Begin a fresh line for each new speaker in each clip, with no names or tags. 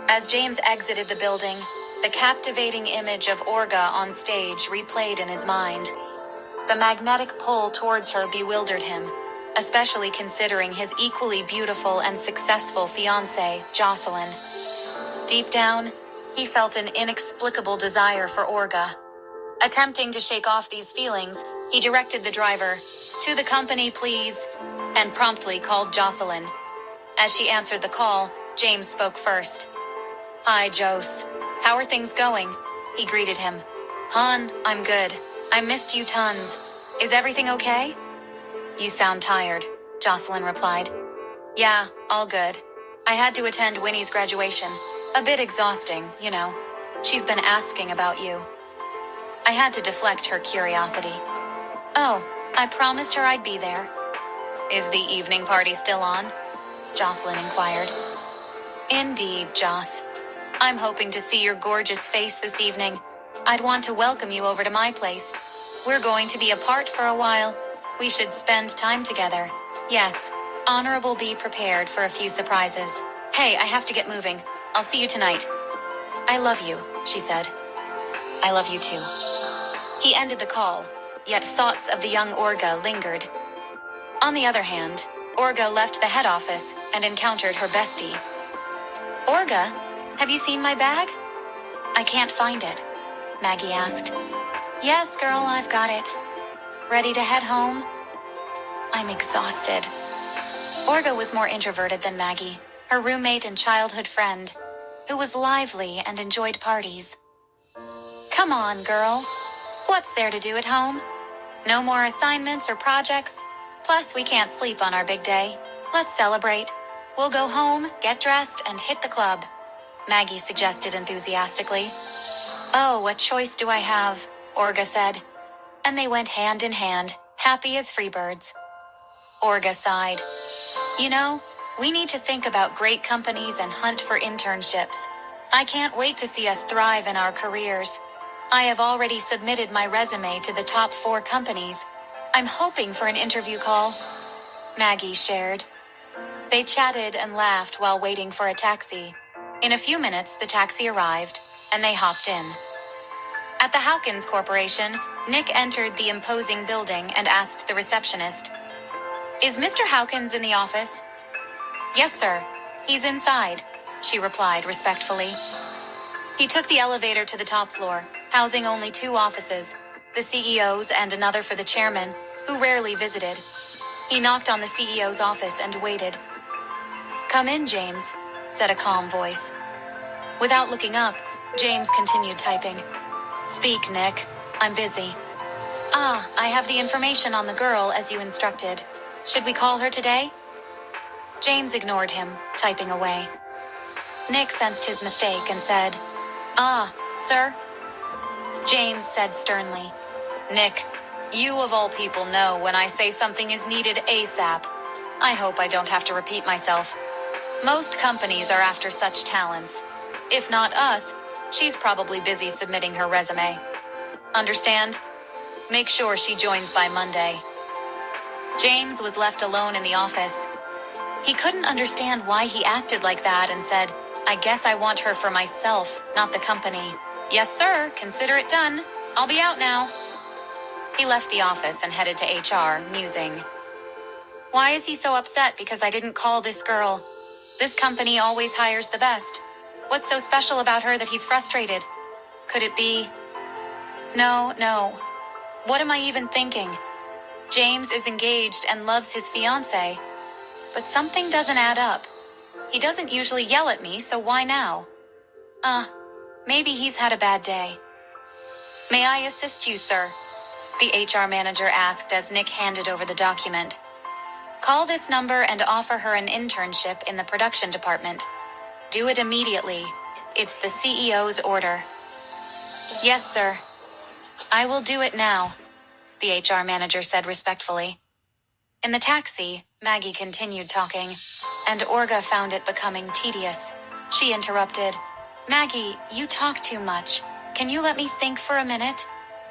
As James exited the building, the captivating image of Orga on stage replayed in his mind. The magnetic pull towards her bewildered him, especially considering his equally beautiful and successful fiancée, Jocelyn. Deep down, he felt an inexplicable desire for Orga. Attempting to shake off these feelings, he directed the driver, "To the company, please," and promptly called Jocelyn. As she answered the call, James spoke first. "Hi, Jose. How are things going?" he greeted him. "Hon, I'm good. I missed you tons. Is everything okay?" "You sound tired," Jocelyn replied. "Yeah, all good. I had to attend Winnie's graduation. A bit exhausting, you know. She's been asking about you." I had to deflect her curiosity. "Oh, I promised her I'd be there." "Is the evening party still on?" Jocelyn inquired. "Indeed, Joss. I'm hoping to see your gorgeous face this evening. I'd want to welcome you over to my place. We're going to be apart for a while. We should spend time together. Yes, Honorable be prepared for a few surprises. Hey, I have to get moving. I'll see you tonight." "I love you," she said. "I love you too." He ended the call, yet thoughts of the young Orga lingered. On the other hand, Orga left the head office and encountered her bestie. "Orga, have you seen my bag?" "I can't find it," Maggie asked. "Yes, girl, I've got it. Ready to head home?" "I'm exhausted." Orga was more introverted than Maggie, her roommate and childhood friend, who was lively and enjoyed parties. "Come on, girl. What's there to do at home? No more assignments or projects. Plus, we can't sleep on our big day. Let's celebrate. We'll go home, get dressed, and hit the club," Maggie suggested enthusiastically. "Oh, what choice do I have?" Orga said. And they went hand in hand, happy as free birds. Orga sighed. "You know, we need to think about great companies and hunt for internships. I can't wait to see us thrive in our careers. I have already submitted my resume to the top 4 companies. I'm hoping for an interview call," Maggie shared. They chatted and laughed while waiting for a taxi. In a few minutes, the taxi arrived, and they hopped in. At the Hawkins Corporation, Nick entered the imposing building and asked the receptionist, "Is Mr. Hawkins in the office?" "Yes, sir. He's inside," she replied respectfully. He took the elevator to the top floor, housing only 2 offices, the CEO's and another for the chairman, who rarely visited. He knocked on the CEO's office and waited. "Come in, James," said a calm voice. Without looking up, James continued typing. "Speak, Nick. I'm busy." I have the information on the girl as you instructed. Should we call her today?" James ignored him, typing away. Nick sensed his mistake and said, "Sir?" James said sternly, "Nick, you of all people know when I say something is needed ASAP. I hope I don't have to repeat myself. Most companies are after such talents. If not us, she's probably busy submitting her resume. Understand? Make sure she joins by Monday." James was left alone in the office. He couldn't understand why he acted like that and said, "I guess I want her for myself, not the company." "Yes, sir. Consider it done. I'll be out now." He left the office and headed to HR, musing. Why is he so upset because I didn't call this girl? This company always hires the best. What's so special about her that he's frustrated? Could it be? No. What am I even thinking? James is engaged and loves his fiancée. But something doesn't add up. He doesn't usually yell at me, so why now? Maybe he's had a bad day. "May I assist you, sir?" the HR manager asked as Nick handed over the document. "Call this number and offer her an internship in the production department. Do it immediately. It's the CEO's order." "Yes, sir. I will do it now," the HR manager said respectfully. In the taxi, Maggie continued talking, and Orga found it becoming tedious. She interrupted. "Maggie, you talk too much. Can you let me think for a minute?"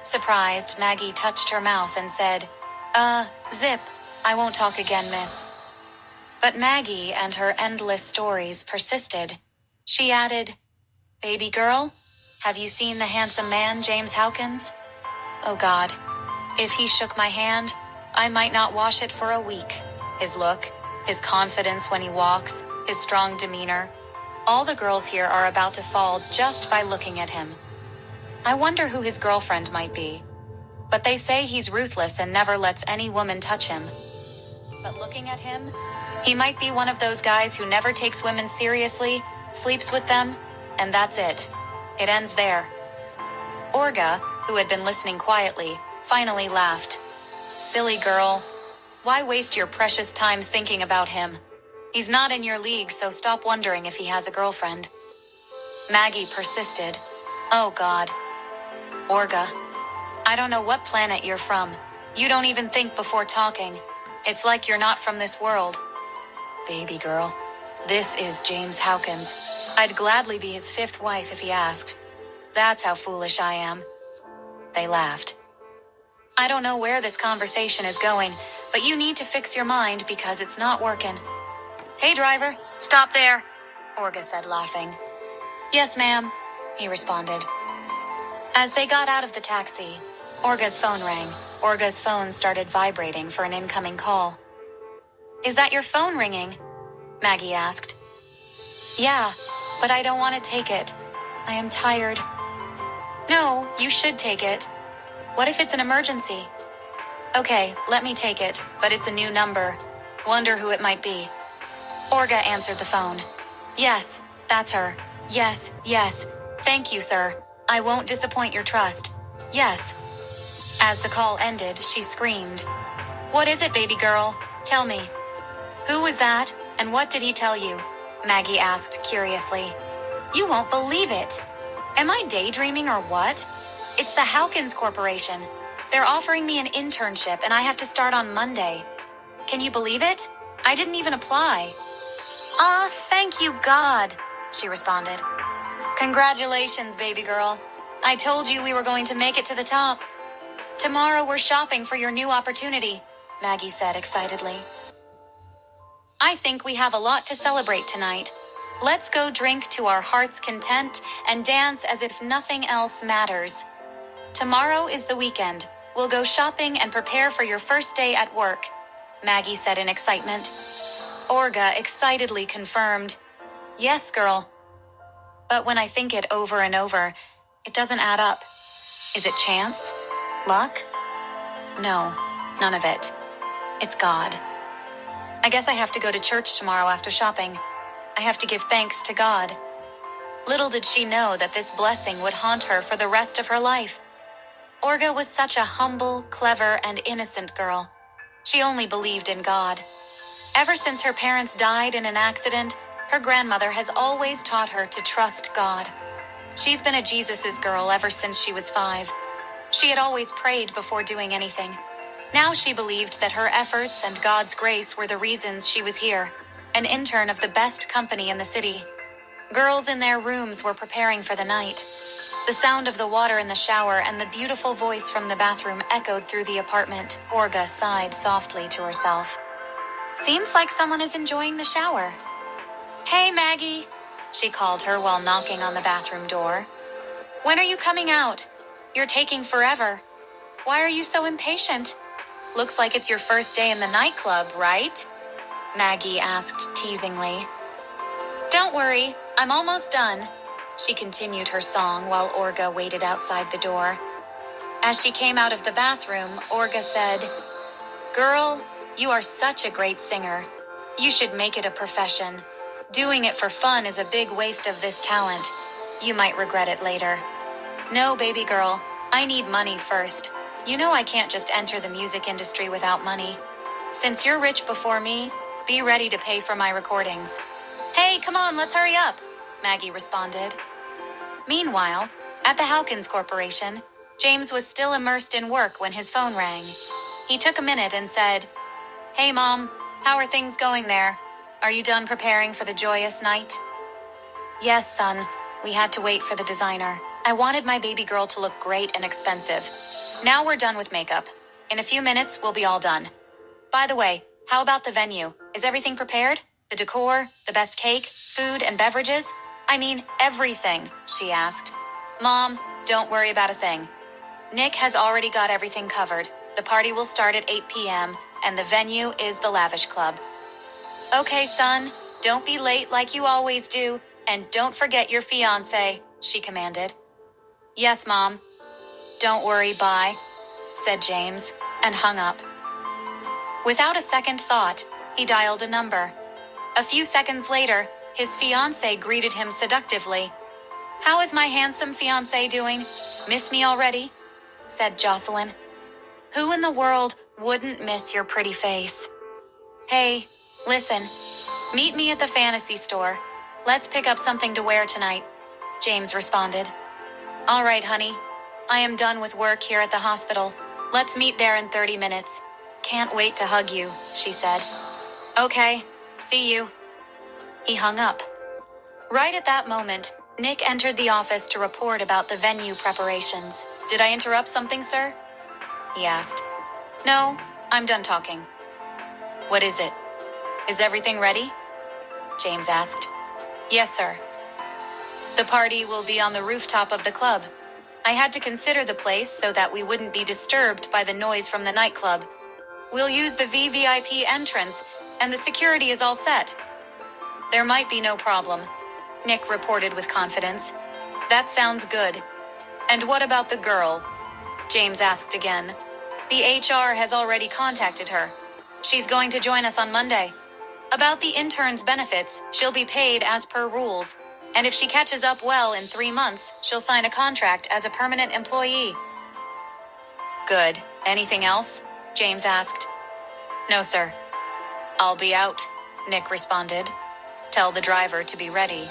Surprised, Maggie touched her mouth and said, Zip, I won't talk again, miss." But Maggie and her endless stories persisted. She added, "Baby girl, have you seen the handsome man, James Hawkins? Oh God, if he shook my hand, I might not wash it for a week. His look, his confidence when he walks, his strong demeanor. All the girls here are about to fall just by looking at him. I wonder who his girlfriend might be. But they say he's ruthless and never lets any woman touch him. But looking at him, he might be one of those guys who never takes women seriously, sleeps with them, and that's it. It ends there." Orga, who had been listening quietly, finally laughed. "Silly girl. Why waste your precious time thinking about him? He's not in your league, so stop wondering if he has a girlfriend." Maggie persisted. "Oh God. Orga, I don't know what planet you're from. You don't even think before talking. It's like you're not from this world. Baby girl, this is James Hawkins. I'd gladly be his fifth wife if he asked. That's how foolish I am." They laughed. "I don't know where this conversation is going, but you need to fix your mind because it's not working." "Hey driver, stop there," Orga said, laughing. "Yes, ma'am," he responded. As they got out of the taxi, Orga's phone rang. Orga's phone started vibrating for an incoming call. "Is that your phone ringing?" Maggie asked. "Yeah, but I don't want to take it. I am tired." "No, you should take it. What if it's an emergency?" "Okay, let me take it, but it's a new number. Wonder who it might be." Orga answered the phone. "Yes, that's her. Yes, yes. Thank you, sir. I won't disappoint your trust. Yes." As the call ended, she screamed, "What is it, baby girl? Tell me." "Who was that, and what did he tell you?" Maggie asked curiously. "You won't believe it. Am I daydreaming or what? It's the Hawkins Corporation. They're offering me an internship and I have to start on Monday. Can you believe it? I didn't even apply." "Ah, thank you, God," she responded. "Congratulations, baby girl. I told you we were going to make it to the top. Tomorrow we're shopping for your new opportunity," Maggie said excitedly. "I think we have a lot to celebrate tonight. Let's go drink to our heart's content and dance as if nothing else matters. Tomorrow is the weekend. We'll go shopping and prepare for your first day at work," Maggie said in excitement. Orga excitedly confirmed, "Yes, girl." But when I think it over and over, it doesn't add up. Is it chance? Luck? No, none of it. It's God. I guess I have to go to church tomorrow after shopping. I have to give thanks to God. Little did she know that this blessing would haunt her for the rest of her life. Orga was such a humble, clever, and innocent girl. She only believed in God. Ever since her parents died in an accident, her grandmother has always taught her to trust God. She's been a Jesus's girl ever since she was 5. She had always prayed before doing anything. Now she believed that her efforts and God's grace were the reasons she was here, an intern of the best company in the city. Girls in their rooms were preparing for the night. The sound of the water in the shower and the beautiful voice from the bathroom echoed through the apartment. Orga sighed softly to herself. Seems like someone is enjoying the shower. "Hey, Maggie," she called her while knocking on the bathroom door. "When are you coming out? You're taking forever. Why are you so impatient? Looks like it's your first day in the nightclub, right?" Maggie asked teasingly. "Don't worry, I'm almost done," she continued her song while Orga waited outside the door. As she came out of the bathroom, Orga said, "Girl, you are such a great singer. You should make it a profession. Doing it for fun is a big waste of this talent. You might regret it later." "No, baby girl, I need money first. You know I can't just enter the music industry without money. Since you're rich before me, be ready to pay for my recordings." "Hey, come on, let's hurry up," Maggie responded. Meanwhile, at the Hawkins Corporation, James was still immersed in work when his phone rang. He took a minute and said, "Hey, Mom, how are things going there? Are you done preparing for the joyous night?" "Yes, son. We had to wait for the designer. I wanted my baby girl to look great and expensive. Now we're done with makeup. In a few minutes, we'll be all done. By the way, how about the venue? Is everything prepared? The decor, the best cake, food and beverages? I mean, everything, she asked. Mom, don't worry about a thing. Nick has already got everything covered. The party will start at 8 p.m., and the venue is the Lavish Club. Okay, son, don't be late like you always do, and don't forget your fiancé, she commanded. Yes, Mom. Don't worry, bye, said James, and hung up. Without a second thought, he dialed a number. A few seconds later, his fiancé greeted him seductively. How is my handsome fiancé doing? Miss me already? Said Jocelyn. Who in the world wouldn't miss your pretty face? Hey, listen. Meet me at the fantasy store. Let's pick up something to wear tonight, James responded. All right, honey. I am done with work here at the hospital. Let's meet there in 30 minutes. Can't wait to hug you, she said. Okay, see you. He hung up. Right at that moment, Nick entered the office to report about the venue preparations. Did I interrupt something, sir? He asked. No, I'm done talking. What is it? Is everything ready? James asked. Yes, sir. The party will be on the rooftop of the club. I had to consider the place so that we wouldn't be disturbed by the noise from the nightclub. We'll use the VVIP entrance, and the security is all set. There might be no problem, Nick reported with confidence. That sounds good. And what about the girl? James asked again. The HR has already contacted her. She's going to join us on Monday. About the intern's benefits, she'll be paid as per rules. And if she catches up well in 3 months, she'll sign a contract as a permanent employee. Good. Anything else? James asked. No, sir. I'll be out, Nick responded. Tell the driver to be ready.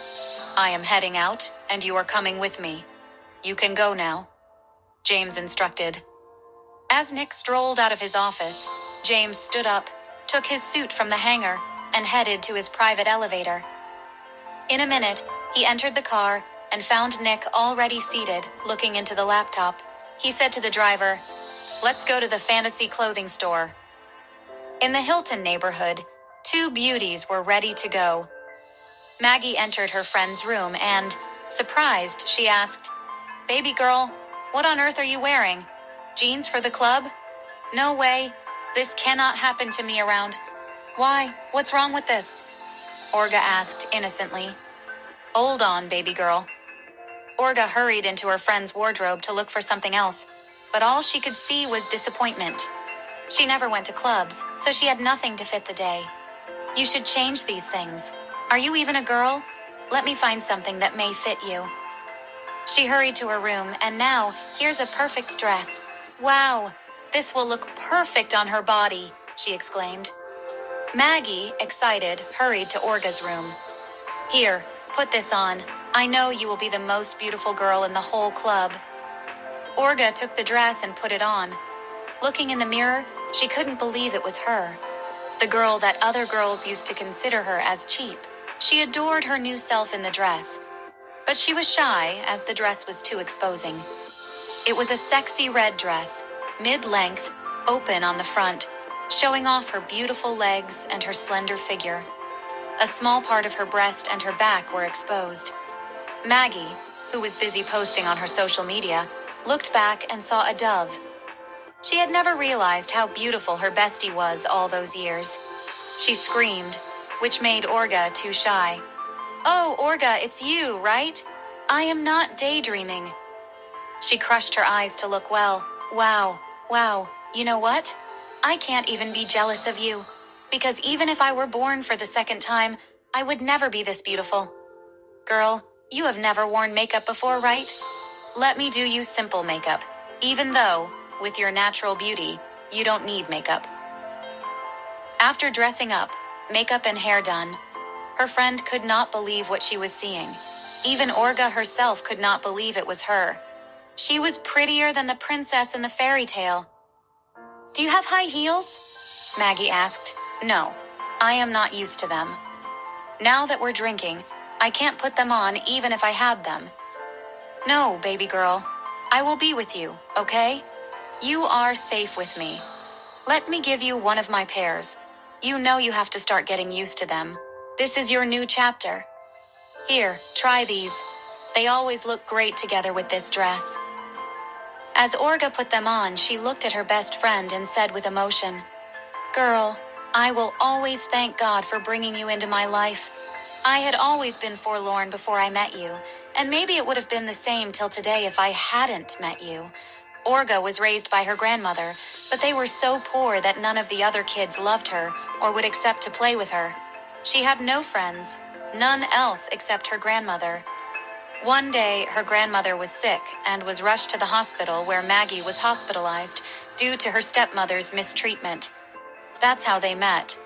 I am heading out, and you are coming with me. You can go now, James instructed. As Nick strolled out of his office, James stood up, took his suit from the hanger, and headed to his private elevator. In a minute, he entered the car and found Nick already seated, looking into the laptop. He said to the driver, Let's go to the fantasy clothing store. In the Hilton neighborhood, 2 beauties were ready to go. Maggie entered her friend's room and, surprised, she asked, Baby girl, what on earth are you wearing? Jeans for the club? No way. This cannot happen to me around. Why? What's wrong with this? Olga asked innocently. Hold on, baby girl. Olga hurried into her friend's wardrobe to look for something else, but all she could see was disappointment. She never went to clubs, so she had nothing to fit the day. You should change these things. Are you even a girl? Let me find something that may fit you. She hurried to her room, and now, here's a perfect dress. Wow, this will look perfect on her body, she exclaimed. Maggie, excited, hurried to Olga's room. Here, put this on. I know you will be the most beautiful girl in the whole club. Olga took the dress and put it on. Looking in the mirror, she couldn't believe it was her. The girl that other girls used to consider her as cheap. She adored her new self in the dress, but she was shy as the dress was too exposing. It was a sexy red dress, mid-length, open on the front, showing off her beautiful legs and her slender figure. A small part of her breast and her back were exposed. Maggie, who was busy posting on her social media, looked back and saw a dove. She had never realized how beautiful her bestie was all those years. She screamed, which made Olga too shy. Oh, Olga, it's you, right? I am not daydreaming. She crushed her eyes to look well. Wow, you know what? I can't even be jealous of you, because even if I were born for the second time, I would never be this beautiful. Girl, you have never worn makeup before, right? Let me do you simple makeup, even though, with your natural beauty, you don't need makeup. After dressing up, makeup and hair done, her friend could not believe what she was seeing. Even Olga herself could not believe it was her. She was prettier than the princess in the fairy tale. Do you have high heels? Maggie asked. No, I am not used to them. Now that we're drinking, I can't put them on even if I had them. No, baby girl, I will be with you, okay? You are safe with me. Let me give you one of my pairs. You know you have to start getting used to them. This is your new chapter. Here, try these. They always look great together with this dress. As Olga put them on, she looked at her best friend and said with emotion, "Girl, I will always thank God for bringing you into my life. I had always been forlorn before I met you, and maybe it would have been the same till today if I hadn't met you." Olga was raised by her grandmother, but they were so poor that none of the other kids loved her or would accept to play with her. She had no friends, none else except her grandmother. One day, her grandmother was sick and was rushed to the hospital where Maggie was hospitalized due to her stepmother's mistreatment. That's how they met.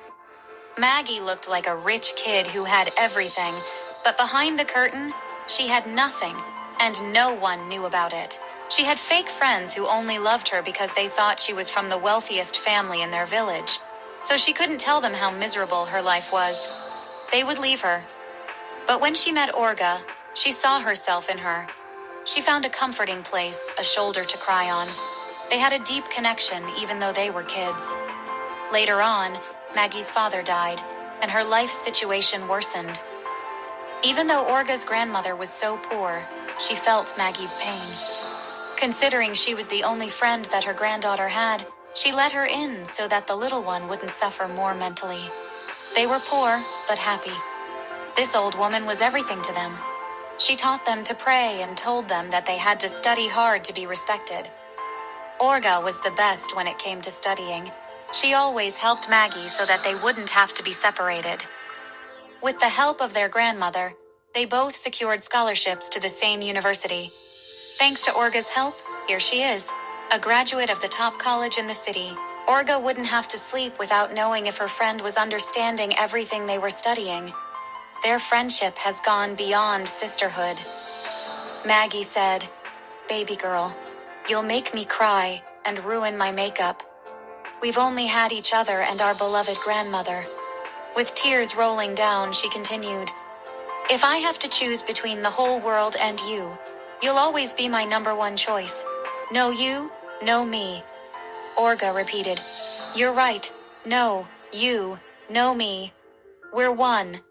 Maggie looked like a rich kid who had everything, but behind the curtain, she had nothing, and no one knew about it. She had fake friends who only loved her because they thought she was from the wealthiest family in their village, so she couldn't tell them how miserable her life was. They would leave her. But when she met Olga, she saw herself in her. She found a comforting place, a shoulder to cry on. They had a deep connection even though they were kids. Later on, Maggie's father died, and her life situation worsened. Even though Olga's grandmother was so poor, she felt Maggie's pain. Considering she was the only friend that her granddaughter had, she let her in so that the little one wouldn't suffer more mentally. They were poor, but happy. This old woman was everything to them. She taught them to pray and told them that they had to study hard to be respected. Olga was the best when it came to studying. She always helped Maggie so that they wouldn't have to be separated. With the help of their grandmother, they both secured scholarships to the same university. Thanks to Olga's help, here she is, a graduate of the top college in the city. Olga wouldn't have to sleep without knowing if her friend was understanding everything they were studying. Their friendship has gone beyond sisterhood. Maggie said, "Baby girl, you'll make me cry and ruin my makeup. We've only had each other and our beloved grandmother." With tears rolling down, she continued, "If I have to choose between the whole world and you, you'll always be my number one choice. No you, no me." Olga repeated, "You're right. No, you, no me. We're one."